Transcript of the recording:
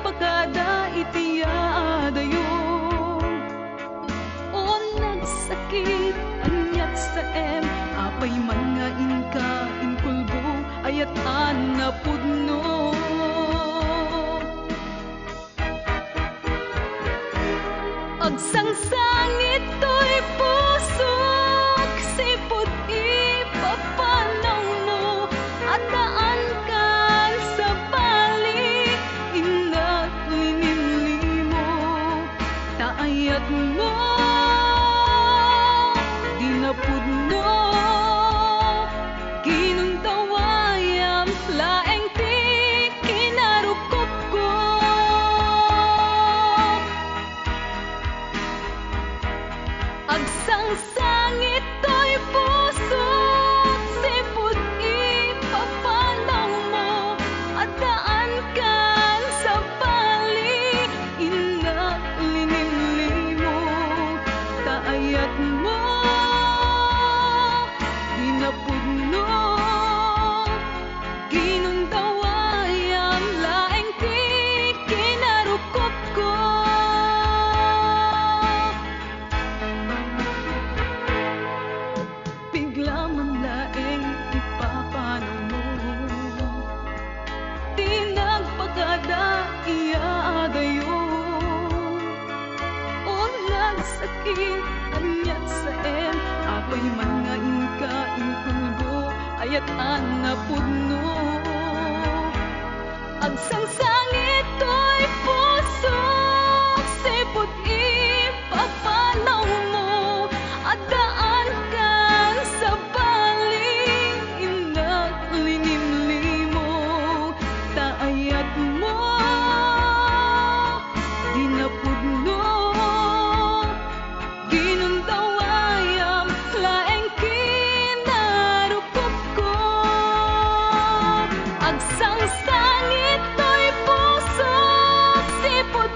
pagkada itiadayo. O nagsakit anyat sa apay mga inka inkulbo ayat anapudno. Agsangsangit to'y pusok, sipot ipapanaw mo, at daan kan sa balik, inat linimlimo, taayat mo, dinapudno, ginuntawayam, laeng ti kinarukop ko. Agsangsangit to'y pusok, sipot ipapanaw mo, at daan kan sa balik, ina linimlimo, taayat mo, dinapudno, ginuntawayam, laeng ti kinarukop ko. Bigla man laeng ipapanaw mo, di nagpagada iadayo. O nagsakit anyat sa apay mga inka inkulbo ayat anapudno. Agsangsangit to'y pusok, sipot ipapanaw mo, at daan kan sa balik, inat linimlimo, taayat mo, dinapudno, ginuntawayam, laeng kinarukop ko. Agsangsangit to'y pusok, sipot